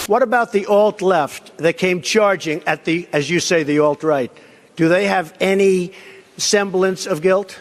What about the alt-left that came charging at the, as you say, the alt-right? Do they have any semblance of guilt?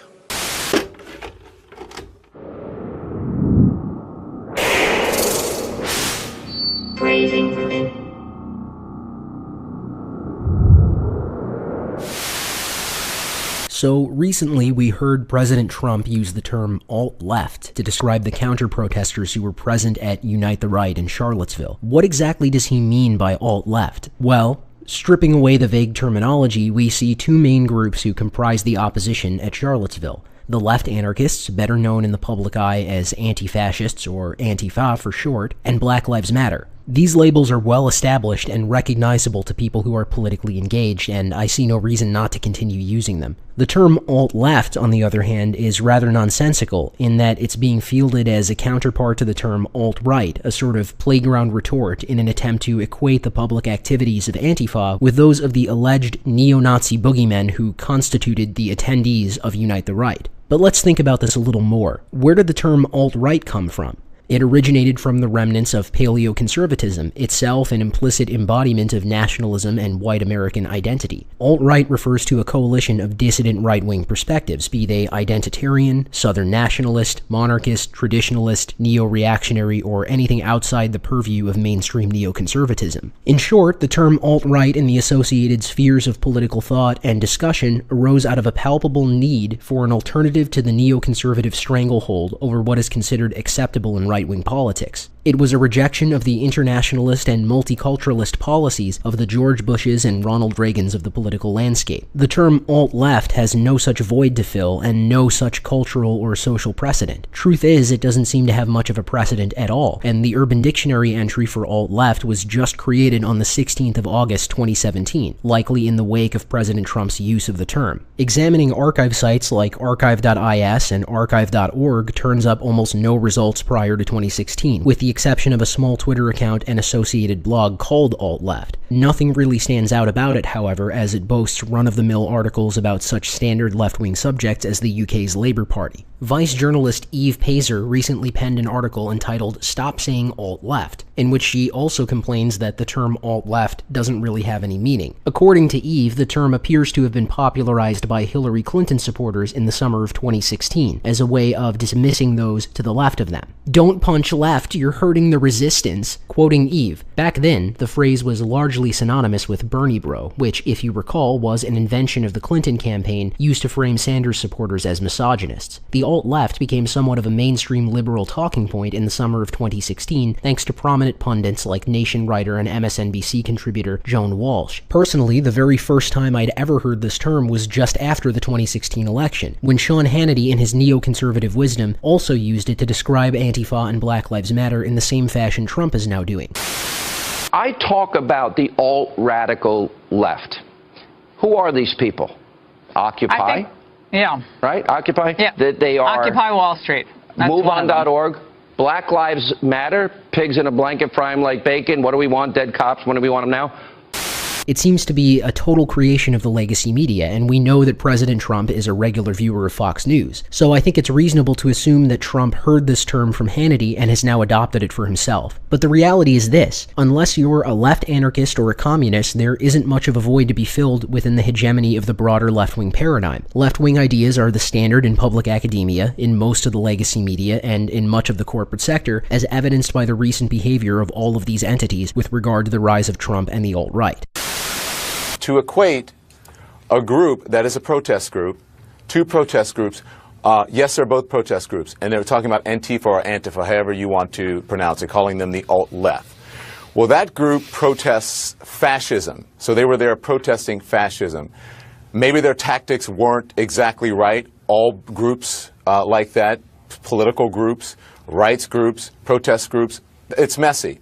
So recently we heard President Trump use the term alt-left to describe the counter-protesters who were present at Unite the Right in Charlottesville. What exactly does he mean by alt-left? Well, stripping away the vague terminology, we see two main groups who comprise the opposition at Charlottesville. The left anarchists, better known in the public eye as anti-fascists, or Antifa for short, and Black Lives Matter. These labels are well established and recognizable to people who are politically engaged, and I see no reason not to continue using them. The term alt-left, on the other hand, is rather nonsensical in that it's being fielded as a counterpart to the term alt-right, a sort of playground retort in an attempt to equate the public activities of Antifa with those of the alleged neo-Nazi boogeymen who constituted the attendees of Unite the Right. But let's think about this a little more. Where did the term alt-right come from? It originated from the remnants of paleoconservatism, itself an implicit embodiment of nationalism and white American identity. Alt-right refers to a coalition of dissident right-wing perspectives, be they identitarian, southern nationalist, monarchist, traditionalist, neo-reactionary, or anything outside the purview of mainstream neoconservatism. In short, the term alt-right and the associated spheres of political thought and discussion arose out of a palpable need for an alternative to the neoconservative stranglehold over what is considered acceptable in right-wing politics. It was a rejection of the internationalist and multiculturalist policies of the George Bushes and Ronald Reagans of the political landscape. The term alt-left has no such void to fill and no such cultural or social precedent. Truth is, it doesn't seem to have much of a precedent at all, and the Urban Dictionary entry for alt-left was just created on the 16th of August 2017, likely in the wake of President Trump's use of the term. Examining archive sites like archive.is and archive.org turns up almost no results prior to 2016, with the exception of a small Twitter account and associated blog called alt-left. Nothing really stands out about it, however, as it boasts run-of-the-mill articles about such standard left-wing subjects as the UK's Labour Party. Vice journalist Eve Pazer recently penned an article entitled "Stop Saying Alt-Left," in which she also complains that the term alt-left doesn't really have any meaning. According to Eve, the term appears to have been popularized by Hillary Clinton supporters in the summer of 2016 as a way of dismissing those to the left of them. "Don't punch left, you're hurting the resistance." Quoting Eve, back then, the phrase was largely synonymous with Bernie Bro, which, if you recall, was an invention of the Clinton campaign used to frame Sanders supporters as misogynists. The alt-left became somewhat of a mainstream liberal talking point in the summer of 2016 thanks to prominent pundits like Nation writer and MSNBC contributor Joan Walsh. Personally, the very first time I'd ever heard this term was just after the 2016 election, when Sean Hannity in his neoconservative wisdom also used it to describe Antifa and Black Lives Matter in the same fashion Trump is now doing. I talk about the alt-radical left. Who are these people? Occupy? Yeah. Right? Occupy? Yeah. They are Occupy Wall Street. MoveOn.org. Black Lives Matter. Pigs in a blanket, fry 'em like bacon. What do we want? Dead cops. When do we want them now? It seems to be a total creation of the legacy media, and we know that President Trump is a regular viewer of Fox News. So I think it's reasonable to assume that Trump heard this term from Hannity and has now adopted it for himself. But the reality is this: unless you're a left anarchist or a communist, there isn't much of a void to be filled within the hegemony of the broader left-wing paradigm. Left-wing ideas are the standard in public academia, in most of the legacy media, and in much of the corporate sector, as evidenced by the recent behavior of all of these entities with regard to the rise of Trump and the alt-right. To equate a group that is a protest group, two protest groups, yes, they're both protest groups, and they're talking about Antifa or Antifa, however you want to pronounce it, calling them the alt-left. Well, that group protests fascism, so they were there protesting fascism. Maybe their tactics weren't exactly right. All groups like that, political groups, rights groups, protest groups, it's messy.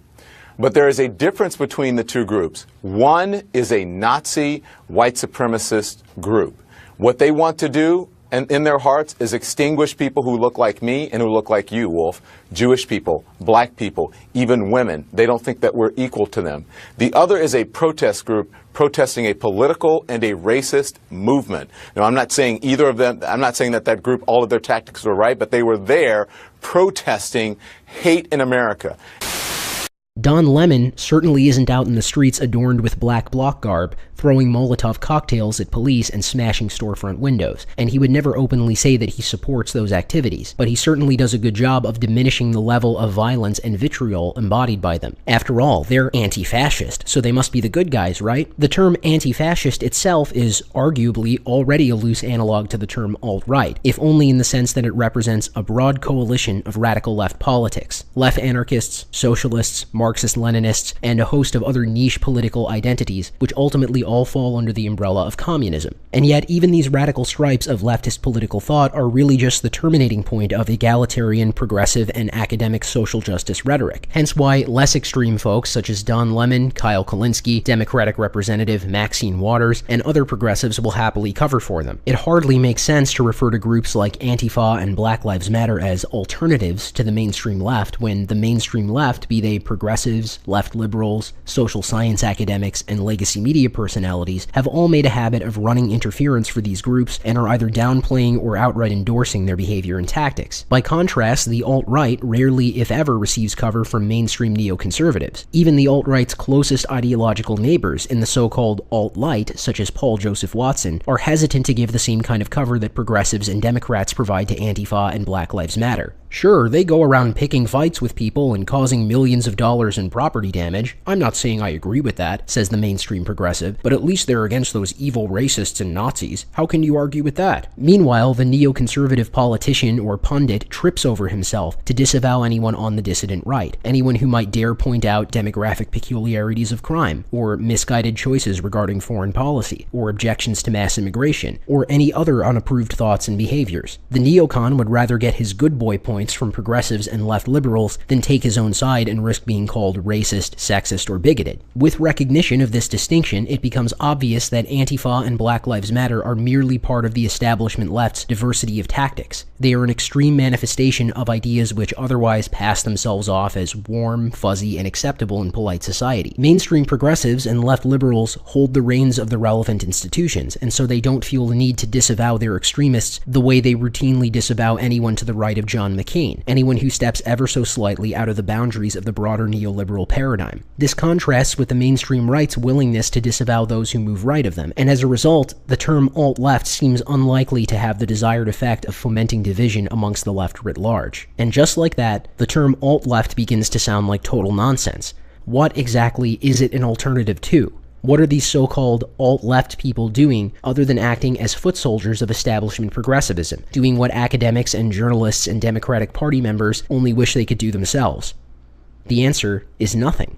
But there is a difference between the two groups. One is a Nazi white supremacist group. What they want to do in their hearts is extinguish people who look like me and who look like you, Wolf. Jewish people, black people, even women. They don't think that we're equal to them. The other is a protest group protesting a political and a racist movement. Now, I'm not saying either of them, I'm not saying that that group, all of their tactics were right, but they were there protesting hate in America. Don Lemon certainly isn't out in the streets adorned with black bloc garb, throwing Molotov cocktails at police and smashing storefront windows, and he would never openly say that he supports those activities, but he certainly does a good job of diminishing the level of violence and vitriol embodied by them. After all, they're anti-fascist, so they must be the good guys, right? The term anti-fascist itself is arguably already a loose analog to the term alt-right, if only in the sense that it represents a broad coalition of radical left politics. Left anarchists, socialists, Marxist-Leninists, and a host of other niche political identities, which ultimately all fall under the umbrella of communism. And yet, even these radical stripes of leftist political thought are really just the terminating point of egalitarian, progressive, and academic social justice rhetoric. Hence why less extreme folks such as Don Lemon, Kyle Kulinski, Democratic Representative Maxine Waters, and other progressives will happily cover for them. It hardly makes sense to refer to groups like Antifa and Black Lives Matter as alternatives to the mainstream left, when the mainstream left, be they progressives, left liberals, social science academics, and legacy media personalities, have all made a habit of running interference for these groups and are either downplaying or outright endorsing their behavior and tactics. By contrast, the alt-right rarely, if ever, receives cover from mainstream neoconservatives. Even the alt-right's closest ideological neighbors in the so-called alt-light, such as Paul Joseph Watson, are hesitant to give the same kind of cover that progressives and Democrats provide to Antifa and Black Lives Matter. Sure, they go around picking fights with people and causing millions of dollars in property damage. I'm not saying I agree with that, says the mainstream progressive, but at least they're against those evil racists and Nazis. How can you argue with that? Meanwhile, the neoconservative politician or pundit trips over himself to disavow anyone on the dissident right, anyone who might dare point out demographic peculiarities of crime, or misguided choices regarding foreign policy, or objections to mass immigration, or any other unapproved thoughts and behaviors. The neocon would rather get his good boy points from progressives and left liberals than take his own side and risk being called racist, sexist, or bigoted. With recognition of this distinction, it becomes obvious that Antifa and Black Lives Matter are merely part of the establishment left's diversity of tactics. They are an extreme manifestation of ideas which otherwise pass themselves off as warm, fuzzy, and acceptable in polite society. Mainstream progressives and left liberals hold the reins of the relevant institutions, and so they don't feel the need to disavow their extremists the way they routinely disavow anyone to the right of John McCain, anyone who steps ever so slightly out of the boundaries of the broader neoliberal paradigm. This contrasts with the mainstream right's willingness to disavow those who move right of them, and as a result, the term alt-left seems unlikely to have the desired effect of fomenting division amongst the left writ large. And just like that, the term alt-left begins to sound like total nonsense. What exactly is it an alternative to? What are these so-called alt-left people doing other than acting as foot soldiers of establishment progressivism, doing what academics and journalists and Democratic Party members only wish they could do themselves? The answer is nothing.